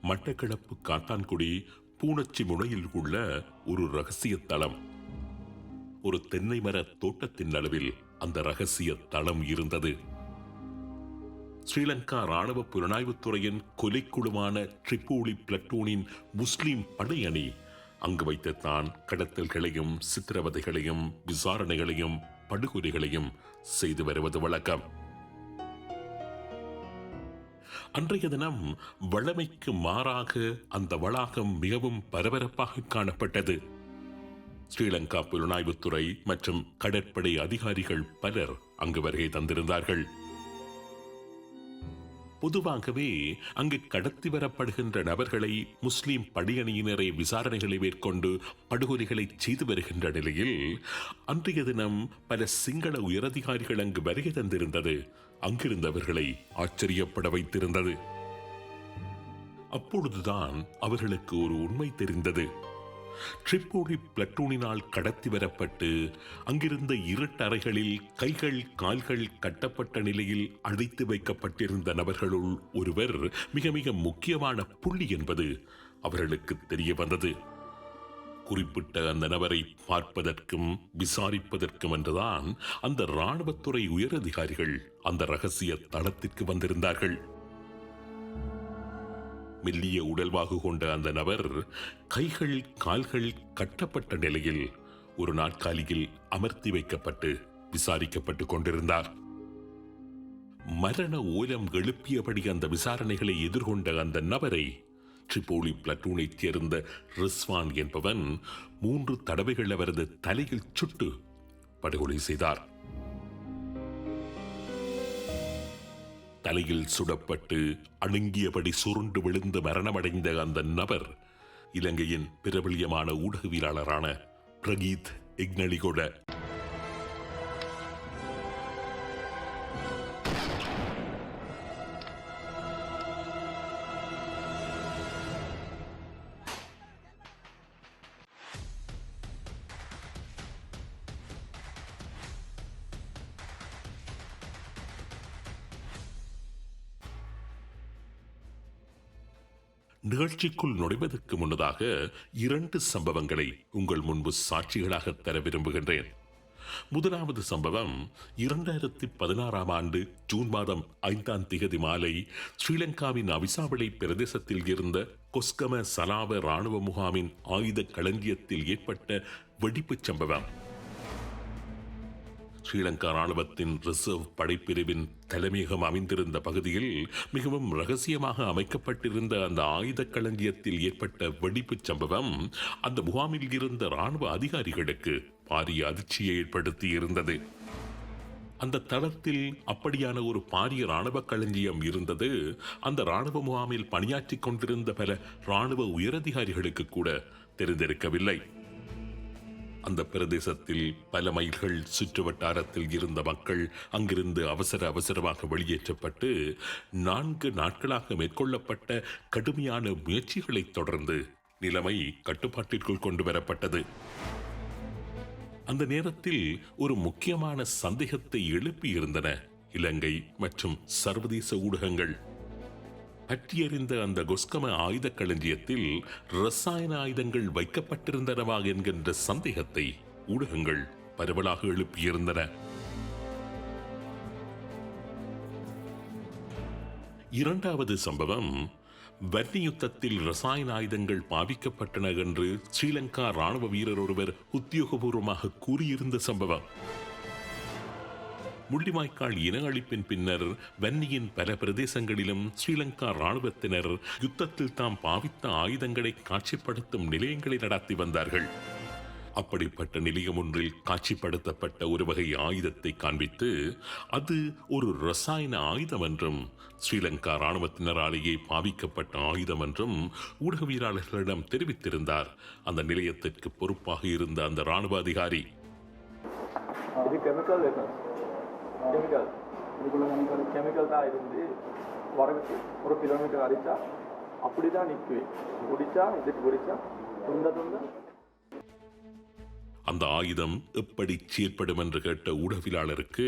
மட்டக்களப்பு காத்தான்குடி பூனச்சி முனையில் உள்ள ஒரு ரகசிய தளம். ஒரு தென்னை மர தோட்டத்தின் அளவில் அந்த ரகசிய தளம் இருந்தது. ஸ்ரீலங்கா ராணுவ புலனாய்வுத்துறையின் கொலைக்குழுவான ட்ரிபோலி பிளட்டூனின் முஸ்லிம் படையணி அங்கு வைத்துத்தான் கடத்தல்களையும் சித்திரவதைகளையும் விசாரணைகளையும் படுகொலைகளையும் செய்து வருவது வழக்கம். அன்றைய தினம் வழமைக்கு மாறாக அந்த வளாகம் மிகவும் பரபரப்பாக காணப்பட்டது. ஸ்ரீலங்கா புலனாய்வுத்துறை மற்றும் கடற்படை அதிகாரிகள் பலர் அங்கு வருகை தந்திருந்தார்கள். பொதுவாகவே அங்கு கடத்தி வரப்படுகின்ற நபர்களை முஸ்லிம் படையணியினரை விசாரணைகளை மேற்கொண்டு படுகொலைகளை செய்து வருகின்ற நிலையில் அன்றைய தினம் பல சிங்கள உயரதிகாரிகள் அங்கு வருகை தந்திருந்தது அங்கிருந்தவர்களை ஆச்சரியப்பட வைத்திருந்தது. அப்பொழுதுதான் அவர்களுக்கு ஒரு உண்மை தெரிந்தது. ட்ரிபோலி பிளட்டூனினால் கடத்தி வரப்பட்டு அங்கிருந்த இருட்டறைகளில் கைகள் கால்கள் கட்டப்பட்ட நிலையில் அடைத்து வைக்கப்பட்டிருந்த நபர்களுள் ஒருவர் மிக மிக முக்கியமான புள்ளி என்பது அவர்களுக்கு தெரிய வந்தது. குறிப்பிட்ட அந்த நபரை பார்ப்பதற்கும் விசாரிப்பதற்கும் என்றுதான் அந்த இராணுவத்துறை உயரதிகாரிகள் அந்த ரகசிய தளத்திற்கு வந்திருந்தார்கள். மெல்லிய உடல்வாகு கொண்ட அந்த நபர் கைகள் கால்கள் கட்டப்பட்ட நிலையில் ஒரு நாற்காலியில் அமர்த்தி வைக்கப்பட்டு விசாரிக்கப்பட்டுக் கொண்டிருந்தார். மரண ஓலம் எழுப்பியபடி அந்த விசாரணைகளை எதிர்கொண்ட அந்த நபரை ட்ரிபோலி பிளட்டூனைச் சேர்ந்த ரிஸ்வான் என்பவன் 3 தடவைகள் அவரது தலையில் சுட்டு படுகொலை செய்தார். தலையில் சுடப்பட்டு அணுங்கியபடி சுருண்டு விழுந்து மரணமடைந்த அந்த நபர் இலங்கையின் பிரபலியமான ஊடகவியலாளரான பிரகீத் இக்னலிகொட. நிகழ்ச்சிக்குள் நுழைவதற்கு முன்னதாக 2 சம்பவங்களை உங்கள் முன்பு சாட்சிகளாக தர விரும்புகின்றேன். முதலாவது சம்பவம் 2016ஆம் ஆண்டு ஜூன் மாதம் 5ஆம் தேதி மாலை ஸ்ரீலங்காவின் அவிசாவளை பிரதேசத்தில் இருந்த கொஸ்கம சலாவ இராணுவ முகாமின் ஆயுத களஞ்சியத்தில் ஏற்பட்ட வெடிப்புச் சம்பவம். ஸ்ரீலங்கா ராணுவத்தின் ரிசர்வ் படைப்பிரிவின் தலைமையகம் அமைந்திருந்த பகுதியில் மிகவும் ரகசியமாக அமைக்கப்பட்டிருந்த அந்த ஆயுத களஞ்சியத்தில் ஏற்பட்ட வெடிப்புச் சம்பவம் அந்த முகாமில் இருந்த ராணுவ அதிகாரிகளுக்கு பாரிய அதிர்ச்சியை ஏற்படுத்தி இருந்தது. அந்த தளத்தில் அப்படியான ஒரு பாரிய ராணுவ களஞ்சியம் இருந்தது அந்த ராணுவ முகாமில் பணியாற்றிக் கொண்டிருந்த பல ராணுவ உயரதிகாரிகளுக்கு கூட தெரிந்திருக்கவில்லை. அந்த பிரதேசத்தில் பல மைல்கள் சுற்று வட்டாரத்தில் இருந்த மக்கள் அங்கிருந்து அவசரமாக வெளியேற்றப்பட்டு 4 நாட்களாக மேற்கொள்ளப்பட்ட கடுமையான முயற்சிகளை தொடர்ந்து நிலைமை கட்டுப்பாட்டிற்குள் கொண்டு வரப்பட்டது. அந்த நேரத்தில் ஒரு முக்கியமான சந்தேகத்தை எழுப்பியிருந்தன இலங்கை மற்றும் சர்வதேச ஊடகங்கள். பற்றியறிந்த அந்த கொஸ்கம ஆயுத களஞ்சியத்தில் ரசாயன ஆயுதங்கள் வைக்கப்பட்டிருந்தனவா என்கின்ற சந்தேகத்தை ஊடகங்கள் பரவலாக எழுப்பியிருந்தன. இரண்டாவது சம்பவம் வன்னி யுத்தத்தில் ரசாயன ஆயுதங்கள் பாவிக்கப்பட்டன என்று ஸ்ரீலங்கா ராணுவ வீரர் ஒருவர் உத்தியோகபூர்வமாக கூறியிருந்த சம்பவம். முள்ளிவாய்க்கால் இன அழிப்பின் பின்னர் வன்னியின் பல பிரதேசங்களிலும் ஸ்ரீலங்கா ராணுவத்தினர் யுத்தத்தில் தாம் பாவித்த ஆயுதங்களை காட்சிப்படுத்தும் நிலையங்களை நடத்தி வந்தார்கள். அப்படிப்பட்ட நிலையம் ஒன்றில் காட்சிப்படுத்தப்பட்ட ஒரு வகை ஆயுதத்தை காண்பித்து அது ஒரு ரசாயன ஆயுதம் என்றும் ஸ்ரீலங்கா ராணுவத்தினராலேயே பாவிக்கப்பட்ட ஆயுதம் என்றும் ஊடகவியலாளர்களிடம் தெரிவித்திருந்தார் அந்த நிலையத்திற்கு பொறுப்பாக இருந்த அந்த ராணுவ அதிகாரி. கெமிக்கல் தான் இருந்து வரக்கு 1 கிலோமீட்டர் அடித்தா அப்படிதான் நிற்குவேன். குடிச்சா இதுக்கு குடிச்சா துண்ட அந்த ஆயுதம் எப்படி செயற்படும் என்று கேட்ட ஊடகவியலாளருக்கு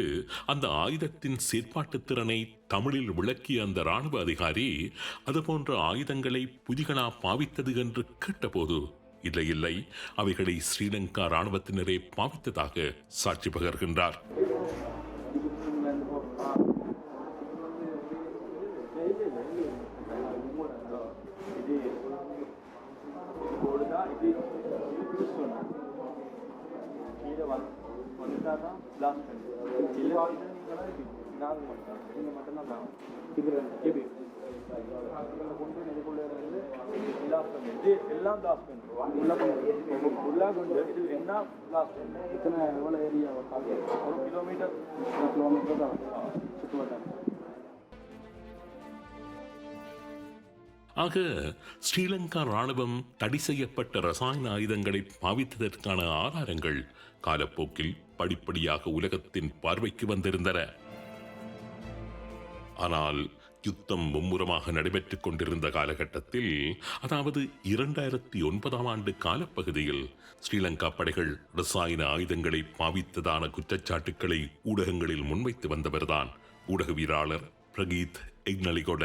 அந்த ஆயுதத்தின் செயற்பாட்டுத் திறனை தமிழில் விளக்கிய அந்த இராணுவ அதிகாரி அதுபோன்ற ஆயுதங்களை புதிகனா பாவித்தது என்று கேட்டபோது இல்லை இல்லை, அவைகளை ஸ்ரீலங்கா இராணுவத்தினரே பாவித்ததாக சாட்சி பகர்கின்றார். ஆக ஸ்ரீலங்கா ராணுவம் தடை செய்யப்பட்ட ரசாயன ஆயுதங்களை பாவித்ததற்கான ஆதாரங்கள் காலப்போக்கில் படிப்படியாக உலகத்தின் பார்வைக்கு வந்திருந்தன. ஆனால் யுத்தம் மும்முரமாக நடைபெற்றுக் கொண்டிருந்த காலகட்டத்தில், அதாவது 2009 ஆண்டு காலப்பகுதியில் ஸ்ரீலங்கா படைகள் ரசாயன ஆயுதங்களை பாவித்ததான குற்றச்சாட்டுக்களை ஊடகங்களில் முன்வைத்து வந்தவர்தான் ஊடகவியலாளர் பிரகீத் எக்னலிகொட.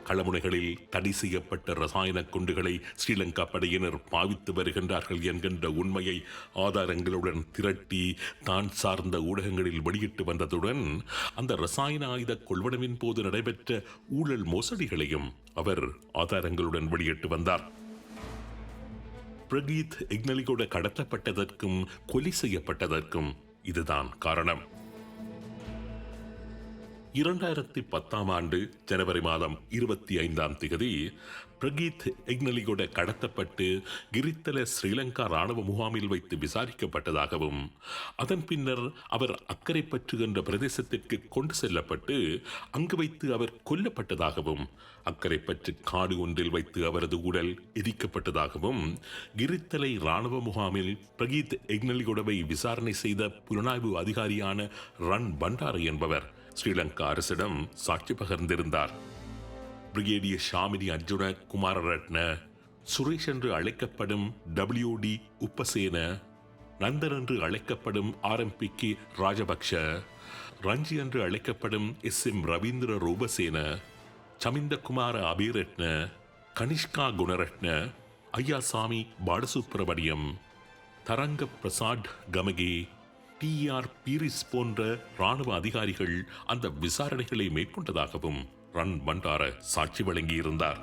களமுனைகளில் தடை செய்யப்பட்ட ரசாயன குண்டுகளை ஸ்ரீலங்கா படையினர் பாவித்து வருகின்றார்கள் என்கின்ற உண்மையை ஆதாரங்களுடன் திரட்டி தான் சார்ந்த ஊடகங்களில் வெளியிட்டு வந்ததுடன் அந்த ரசாயன ஆயுத கொள்வனவின் போது நடைபெற்ற ஊழல் மோசடிகளையும் அவர் ஆதாரங்களுடன் வெளியிட்டு வந்தார். பிரகீத் எக்னலிகொட கடத்தப்பட்டதற்கும் கொலை செய்யப்பட்டதற்கும் இதுதான் காரணம். 2010 ஆண்டு ஜனவரி மாதம் 25ஆம் தேதி பிரகீத் எக்னலிகொட கடத்தப்பட்டு கிரித்தல ஸ்ரீலங்கா ராணுவ முகாமில் வைத்து விசாரிக்கப்பட்டதாகவும் அதன் பின்னர் அவர் அக்கரைப்பற்று என்ற பிரதேசத்திற்கு கொண்டு செல்லப்பட்டு அங்கு வைத்து அவர் கொல்லப்பட்டதாகவும் அக்கரைப்பற்று காடு ஒன்றில் வைத்து அவரது உடல் எரிக்கப்பட்டதாகவும் கிரித்தலை ராணுவ முகாமில் பிரகீத் எக்னலிகொடவை விசாரணை செய்த புலனாய்வு அதிகாரியான ரன் பண்டார என்பவர் ஸ்ரீலங்கா அரசிடம் சாட்சி பகர்ந்திருந்தார். பிரிகேடியர் ஷாமினி அர்ஜுன குமாரரட்ன, சுரேஷ் என்று அழைக்கப்படும் WD உப்பசேன, நந்தன் என்று அழைக்கப்படும் RMPK ராஜபக்ஷ, ரஞ்சி என்று அழைக்கப்படும் SM ரவீந்திர ரூபசேன, சமிந்தகுமார அபிரட்ன, கனிஷ்கா குணரட்ன, ஐயாசாமி பாலசுப்ரமணியம், தரங்க பிரசாத் கமகே, TR பீரிஸ் போன்ற ராணுவ அதிகாரிகள் அந்த விசாரணைகளை மேற்கொண்டதாகவும் ரன் பண்டார சாட்சி வழங்கியிருந்தார்.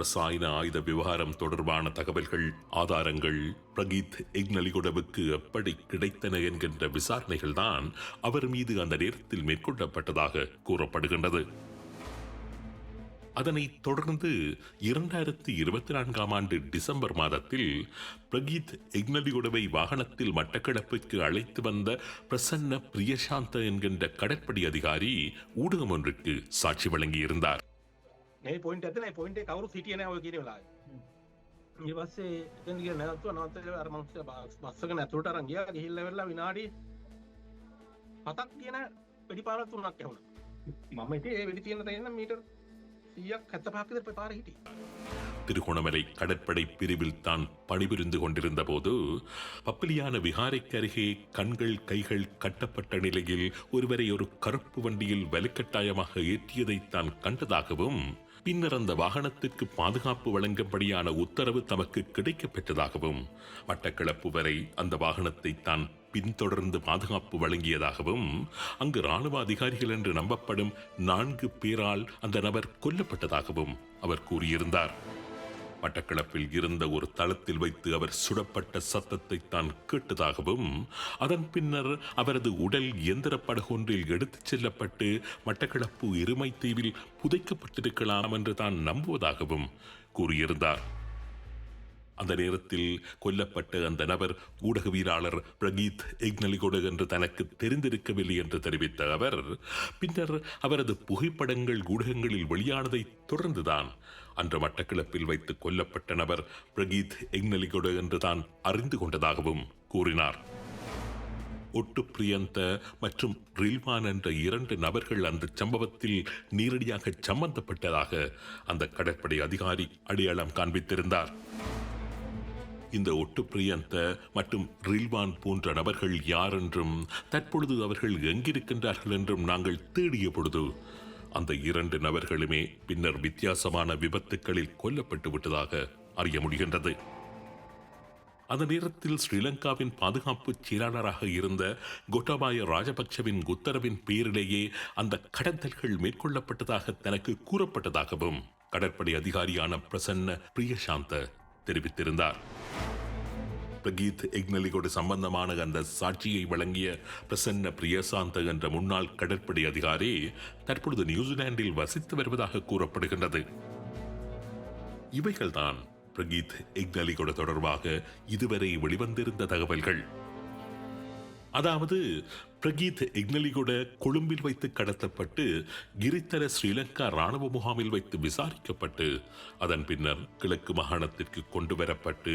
ரசாயன ஆயுத விவகாரம் தொடர்பான தகவல்கள், ஆதாரங்கள் பிரகீத் எக்னலிகொடவுக்கு எப்படி கிடைத்தன என்கின்ற விசாரணைகள் தான் அவர் மீது அந்த நேரத்தில் மேற்கொள்ளப்பட்டதாக கூறப்படுகின்றது. அதனைத் தொடர்ந்து 2024ஆம் ஆண்டு டிசம்பர் மாதத்தில் பிரகீத் எக்னலிகொடவை வாகனத்தில் மட்டக்களப்புக்கு அழைத்து வந்த பிரசன்ன பிரியசாந்த என்கின்ற கடற்படை அதிகாரி ஊடகம் ஒன்றுக்கு சாட்சி வழங்கியிருந்தார். திருகோணமலை கடற்படை பிரிவில் தான் பணிபுரிந்து கொண்டிருந்த போது பப்பிலியான விகாரைக்கு அருகே கண்கள் கைகள் கட்டப்பட்ட நிலையில் ஒருவரை ஒரு கருப்பு வண்டியில் வலுக்கட்டாயமாக ஏற்றியதை தான் கண்டதாகவும் பின்னர் அந்த வாகனத்திற்கு பாதுகாப்பு வழங்கும்படியான உத்தரவு தமக்கு கிடைக்கப் பெற்றதாகவும் மட்டக்களப்பு வரை அந்த வாகனத்தை தான் பின்தொடர்ந்து பாதுகாப்பு வழங்கியதாகவும் அங்கு இராணுவ அதிகாரிகள் என்று நம்பப்படும் 4 பேரால் அந்த நபர் கொல்லப்பட்டதாகவும் அவர் கூறியிருந்தார். மட்டக்களப்பில் இருந்த ஒரு தளத்தில் வைத்து அவர் சுடப்பட்ட சத்தத்தை தான் கேட்டதாகவும் அதன் பின்னர் அவரது உடல் இயந்திர படகொன்றில் எடுத்துச் செல்லப்பட்டு மட்டக்களப்பு எருமை தீவில் புதைக்கப்பட்டிருக்கலாம் என்று தான் நம்புவதாகவும் கூறியிருந்தார். அந்த நேரத்தில் கொல்லப்பட்ட அந்த நபர் ஊடகவியலாளர் பிரகீத் எக்னலிகொட என்று தனக்கு தெரிந்திருக்கவில்லை என்று தெரிவித்த அவர் பின்னர் அவரது புகைப்படங்கள் ஊடகங்களில் வெளியானதை தொடர்ந்துதான் அன்று மட்டக்களப்பில் வைத்து கொல்லப்பட்ட நபர் பிரகீத் எக்னலிகொட என்று தான் அறிந்து கொண்டதாகவும் கூறினார். ஒட்டு பிரியந்த மற்றும் ரில்வான் என்ற 2 நபர்கள் அந்த சம்பவத்தில் நேரடியாக சம்பந்தப்பட்டதாக அந்த கடற்படை அதிகாரி அடையாளம் காண்பித்திருந்தார். இந்த ஒட்டு பிரியந்த மற்றும் ரில்வான் போன்ற நபர்கள் யார் என்றும் தற்பொழுது அவர்கள் எங்கிருக்கின்றார்கள் என்றும் நாங்கள் தேடிய பொழுது அந்த 2 நபர்களுமே பின்னர் வித்தியாசமான விபத்துக்களில் கொல்லப்பட்டு விட்டதாக அறிய முடிகின்றது. அந்த நேரத்தில் ஸ்ரீலங்காவின் பாதுகாப்பு செயலாளராக இருந்த கோட்டாபாய ராஜபக்சவின் உத்தரவின் பேரிலேயே அந்த கடத்தல்கள் மேற்கொள்ளப்பட்டதாக தனக்கு கூறப்பட்டதாகவும் கடற்படை அதிகாரியான பிரசன்ன பிரியசாந்த தெரிவித்திருந்தார். பிரகீத் எக்னலிகோடு சம்பந்தமான அந்த சாட்சியை வழங்கிய பிரசன்ன பிரியசாந்த என்ற முன்னாள் கடற்படை அதிகாரி தற்பொழுது நியூசிலாந்தில் வசித்து வருவதாக கூறப்படுகின்றது. இவைகள்தான் பிரகீத் எக்னலிகோடு தொடர்பாக இதுவரை வெளிவந்திருந்த தகவல்கள். அதாவது பிரகீத் எக்னலிகோட கொழும்பில் வைத்து கடத்தப்பட்டு கிரித்தர ஸ்ரீலங்கா ராணுவ முகாமில் வைத்து விசாரிக்கப்பட்டு அதன் பின்னர் கிழக்கு மாகாணத்திற்கு கொண்டு வரப்பட்டு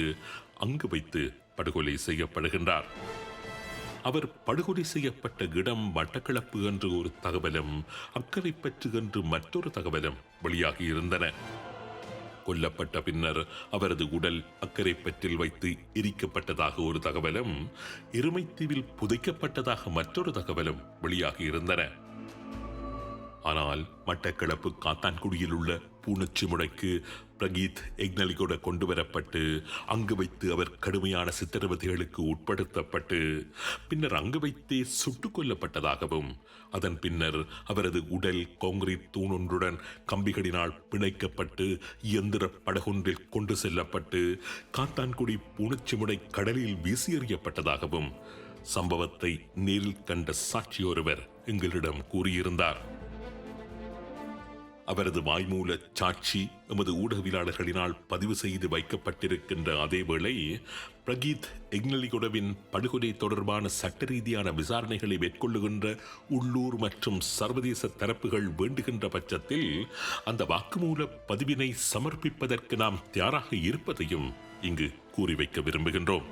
அங்கு வைத்து படுகொலை செய்யப்படுகின்றார். அவர் படுகொலை செய்யப்பட்ட இடம் மட்டக்களப்பு என்று ஒரு தகவலும் அக்கரைப்பற்று என்று மற்றொரு தகவலும் வெளியாகி இருந்தன. கொல்லப்பட்ட பின்னர் அவரது உடல் அக்கரைப்பற்றில் வைத்து எரிக்கப்பட்டதாக ஒரு தகவலும் எருமைத்தீவில் புதைக்கப்பட்டதாக மற்றொரு தகவலும் வெளியாகி இருந்தன. ஆனால் மட்டக்களப்பு காத்தான்குடியில் உள்ள பூனச்சிமுனைக்கு பிரகீத் எக்னலிகோட கொண்டு வரப்பட்டு அங்கு வைத்து அவர் கடுமையான சித்திரவதைகளுக்கு உட்படுத்தப்பட்டு பின்னர் அங்கு வைத்தே சுட்டுக் கொல்லப்பட்டதாகவும் அதன் பின்னர் அவரது உடல் கான்கிரீட் தூணொன்றுடன் கம்பிகளினால் பிணைக்கப்பட்டு இயந்திர படகொன்றில் கொண்டு செல்லப்பட்டு காத்தான்குடி பூனச்சிமுனை கடலில் வீசி எறியப்பட்டதாகவும் சம்பவத்தை நேரில் கண்ட சாட்சியொருவர் எங்களிடம் கூறியிருந்தார். அவரது வாய்மூல சாட்சி எமது ஊடகவியலாளர்களினால் பதிவு செய்து வைக்கப்பட்டிருக்கின்ற அதேவேளை பிரகீத் எக்னலிகொடவின் படுகொலை தொடர்பான சட்ட ரீதியான விசாரணைகளை மேற்கொள்ளுகின்ற உள்ளூர் மற்றும் சர்வதேச தரப்புகள் வேண்டுகின்ற பட்சத்தில் அந்த வாக்குமூல பதிவினை சமர்ப்பிப்பதற்கு நாம் தயாராக இருப்பதையும் இங்கு கூறி வைக்க விரும்புகின்றோம்.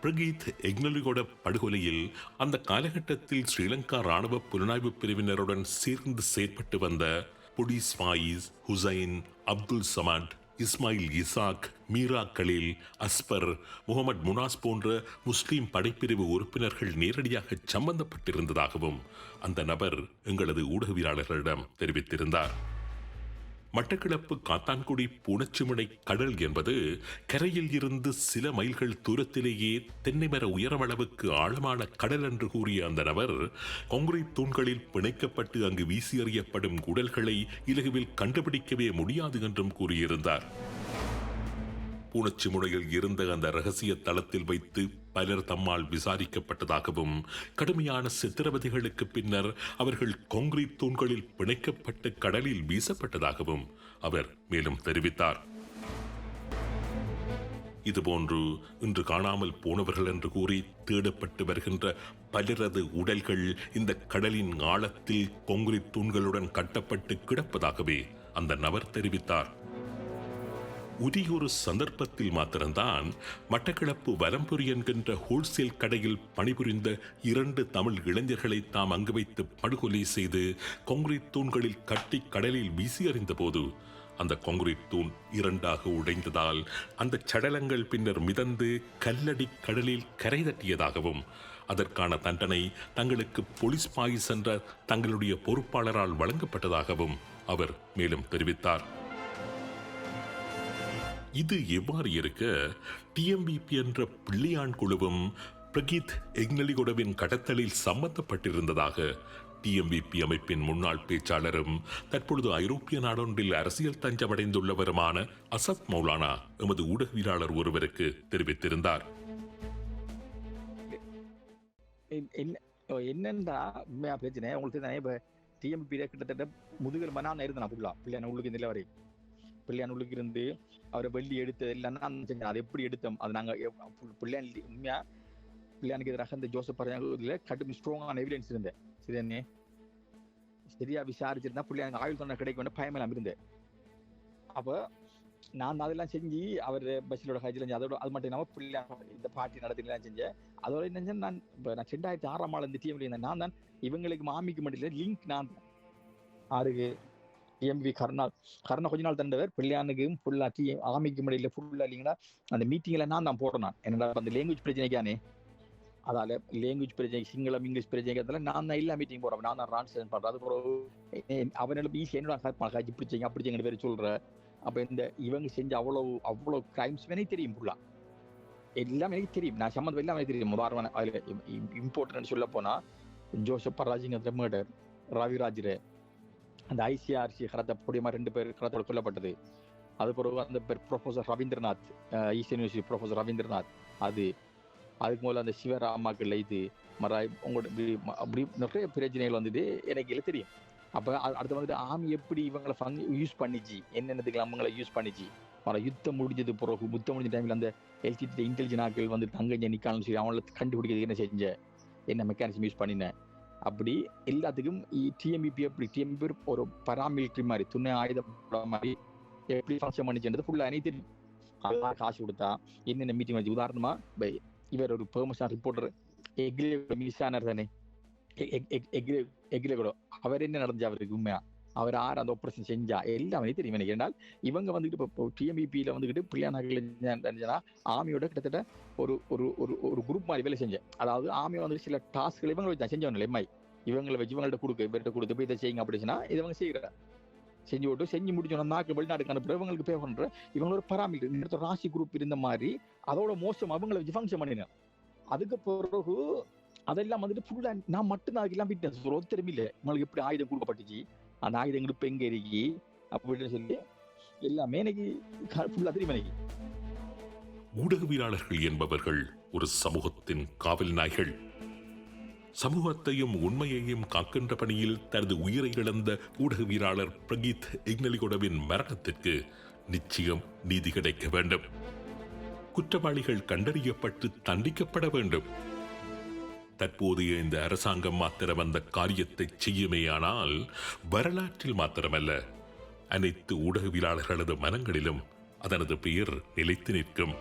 பிரகீத் எக்னலிகொட படுகொலையில் அந்த காலகட்டத்தில் ஸ்ரீலங்கா ராணுவ புலனாய்வு பிரிவினருடன் சேர்ந்து செயற்பட்டு வந்த புடிஸ் ஃபாயிஸ், ஹுசைன், அப்துல் சமட், இஸ்மாயில் இசாக், மீரா கலீல், அஸ்பர், முகமது முனாஸ் போன்ற முஸ்லிம் படைப்பிரிவு உறுப்பினர்கள் நேரடியாக சம்பந்தப்பட்டிருந்ததாகவும் அந்த நபர் எங்களது ஊடகவியலாளர்களிடம் தெரிவித்திருந்தார். மட்டக்களப்பு காத்தான்குடி பூனச்சிமுனை கடல் என்பது கரையில் இருந்து சில மைல்கள் தூரத்திலேயே தென்னை மர உயரமளவுக்கு ஆழமான கடல் என்று கூறிய அந்த நபர் கான்கிரீட் தூண்களில் பிணைக்கப்பட்டு அங்கு வீசி எறியப்படும் உடல்களை இலகுவில் கண்டுபிடிக்கவே முடியாது என்றும் கூறியிருந்தார். பூனச்சிமுனையில் இருந்த அந்த ரகசிய தளத்தில் வைத்து பலர் தம்மால் விசாரிக்கப்பட்டதாகவும் கடுமையான சித்திரவதைகளுக்கு பின்னர் அவர்கள் கான்கிரீட் தூண்களில் பிணைக்கப்பட்டு கடலில் வீசப்பட்டதாகவும் அவர் மேலும் தெரிவித்தார். இதுபோன்று இன்று காணாமல் போனவர்கள் என்று கூறி தேடப்பட்டு வருகின்ற பலரது உடல்கள் இந்த கடலின் ஆழத்தில் கான்கிரீட் தூண்களுடன் கட்டப்பட்டு கிடப்பதாகவே அந்த நபர் தெரிவித்தார். உரியொரு சந்தர்ப்பத்தில் மாத்திரம்தான் மட்டக்களப்பு வலம்புரி என்கின்ற ஹோல்சேல் கடையில் பணிபுரிந்த 2 தமிழ் இளைஞர்களை தாம் அங்கு வைத்து படுகொலை செய்து கான்கிரீட் தூண்களில் கட்டி கடலில் வீசி எறிந்த போது அந்த கான்கிரீட் தூண் 2ஆக உடைந்ததால் அந்த சடலங்கள் பின்னர் மிதந்து கல்லடி கடலில் கரை தட்டியதாகவும் அதற்கான தண்டனை தங்களுக்கு போலீஸ் பாய்ஸ் என்ற தங்களுடைய பொறுப்பாளரால் வழங்கப்பட்டதாகவும் அவர் மேலும் தெரிவித்தார். இது எவ்வாறு இருக்க டிஎம்பிபி என்ற பிள்ளையான் குழுவும் பிரகீத் எக்னலிகொடவின் கடத்தலில் சம்பந்தப்பட்டிருந்ததாக டிஎம்பிபி அமைப்பின் முன்னாள் பேச்சாளரும் தற்பொழுது ஐரோப்பிய நாடொன்றில் அரசியல் தஞ்சமடைந்துள்ளவருமான அசப் மௌலானா எமது ஊடகவியலாளர் ஒருவருக்கு தெரிவித்திருந்தார். என்னன்னா உண்மையா பிரச்சனை உங்களுக்கு டிஎம்பிபி கிட்டத்தட்ட முதுகல் மனான இருந்தா பிள்ளையான உள்ளுக்கு இந்த வரை பிள்ளையான் உள்ளுக்கு இருந்து அவரை வெள்ளி எடுத்தது இல்லைன்னா அதை எப்படி எடுத்தோம் அது நாங்கள் பிள்ளையான் உண்மையா பிள்ளையானுக்கு எதிராக இந்த ஜோசப் இதுல கடும் ஸ்ட்ராங்கான எவிடன்ஸ் இருந்தேன். சரிதானே சரியா விசாரிச்சிருந்தா பிள்ளையானுக்கு ஆயுள் தண்டனை கிடைக்க வேண்டிய பயமெல்லாம் இருந்தேன். அப்போ நான் அதெல்லாம் செஞ்சு அவர் பஸ்ஸிலோட காய்ச்சல் செஞ்சு அதோட அது மட்டும் இல்லாமல் பிள்ளையான் இந்த பார்ட்டி நடத்திலாம் செஞ்சேன். அதோட என்ன நான் 2006 இந்த டிஎம்ல இருந்தேன். நான் தான் இவங்களுக்கு மாமிக்கு மட்டும் இல்லை லிங்க் நான் ஆறுக்கு டிஎம்பி கருணா கொஞ்ச நாள் தண்டவர் பிள்ளையானுக்கும் ஃபுல்லா ஆமிக்கும் இடையில ஃபுல்லா இல்லைங்களா அந்த மீட்டிங்ல நான் போடுறேன் நான் என்னடா அந்த லாங்குவேஜ் பிரச்சனைக்கானே அதால லாங்குவேஜ் பிரச்சனை சிங்களம் இங்கிலீஷ் பிரச்சனைக்கிறதுல நான் தான் எல்லா மீட்டிங் போறேன் நான் தான் டிரான்ஸ்லேட் பண்றேன் அது அவனால ஈஸி என்னடா காய்ச்சி பிடிச்சிங்க அப்படி பேர் சொல்ற அப்ப இந்த இவங்க செஞ்ச அவ்வளவு கிரைம்ஸ் எனக்கு தெரியும் ஃபுல்லா எல்லாமே எனக்கு தெரியும் நான் சம்மந்தம் எல்லாமே தெரியும் உதாரணம் அதுல இம்பார்ட்டன்ட் சொல்ல போனா ஜோசப் பராஜிங்க மர்டர் ரவிராஜ் அந்த ஐசிஆர்சி கடத்த பொடியமா 2 பேர் கடத்தோட கொல்லப்பட்டது அது பிறகு அந்த professor Rabindranath east university professor Rabindranath அதுக்கு முதல்ல அந்த சிவராமாக்கள் இது மராய் உங்களோட அப்படி நிறைய பிரச்சனைகள் வந்துட்டு எனக்கு இல்லை தெரியும். அப்போ அடுத்து வந்துட்டு ஆமி எப்படி இவங்களை யூஸ் பண்ணிச்சு என்னென்னதுக்கு அவங்களை யூஸ் பண்ணிச்சு யுத்தம் முடிஞ்சது பிறகு யுத்தம் முடிஞ்ச டைமில் அந்த எல்டிடி இன்டெலிஜென்ட் ஆக்கள் வந்து தங்கஞ்ச நிற்காலும் சரி அவங்கள கண்டுபிடிக்கிறது என்ன செஞ்ச என்ன மெக்கானிசம் யூஸ் பண்ணினேன் அப்படி எல்லாத்துக்கும் டிஎம்பிபி எப்படி டிஎம்பிபி ஒரு பராமிலிட்டரி மாதிரி துணை ஆயுதம் மாதிரி எப்படி ஃபங்க்ஷன் பண்ணிச்சுன்றது ஃபுல்லாக எனக்கு தெரியும். அதெல்லாம் காசு கொடுத்தா என்னென்ன மீட்டிங் வச்சு உதாரணமா இவர் ஒரு பெர்மனன்ட் ரிப்போர்ட்டர் மினிஸ்டானர் தானே எக்ரே கூட அவர் என்ன நடந்துச்சு அவருக்கு உண்மையா அவர் யார் அந்த ஆபரேஷன் செஞ்சா எல்லாமே தெரியும் எனக்கு. ஏன்னால் இவங்க வந்துட்டு இப்போ டிஎம்பிபியில வந்துட்டு பிள்ளையானா ஆமியோட கிட்டத்தட்ட ஒரு ஒரு ஒரு குரூப் மாதிரி வேலை செஞ்சேன். அதாவது ஆமியை வந்துட்டு சில டாஸ்க்கள் இவங்க வச்சு செஞ்சவங்க எம்ஐ இவங்களை வச்சு இவங்கள்ட்ட கொடுக்க இவர்கிட்ட கொடுத்து போய் இதை செய்யுங்க அப்படின்னா இவங்க செய்யற செஞ்சு விட்டு செஞ்சு முடிச்சோன்னா நாக்கு வெளிநாட்டுக்கு அனுப்புற இவங்களுக்கு பே பண்ற இவங்களோட பராமரிப்பு இந்த ராசி குரூப் இருந்த மாதிரி அதோட மோசம் அவங்களை வச்சு ஃபங்க்ஷன் பண்ணினேன். அதுக்கு பிறகு அதெல்லாம் வந்துட்டு ஃபுல்லா நான் மட்டும் தான் அதுக்கெல்லாம் விட்னஸ் ஒருத்தரும் இல்லை உங்களுக்கு எப்படி ஆயுதம் கொடுக்கப்பட்டுச்சு அந்த ஆயுதங்கள் இப்ப எங்க இருக்கி அப்படின்னு சொல்லி எல்லாமே எனக்கு ஃபுல்லா தெரியும் எனக்கு. ஊடகவியலாளர்கள் என்பவர்கள் ஒரு சமூகத்தின் காவல் நாய்கள். சமூகத்தையும் உண்மையையும் காக்கின்ற பணியில் தனது உயிரை இழந்த ஊடகவியலாளர் பிரகீத் இக்னலிகொடவின் மரணத்திற்கு நிச்சயம் நீதி கிடைக்க வேண்டும். குற்றவாளிகள் கண்டறியப்பட்டு தண்டிக்கப்பட வேண்டும். தற்போதைய இந்த அரசாங்கம் மாத்திரம் அந்த காரியத்தை செய்யுமேயானால் வரலாற்றில் மாத்திரமல்ல அனைத்து ஊடகவியலாளர்களது மனங்களிலும் அதனது பெயர் நிலைத்து நிற்கும்.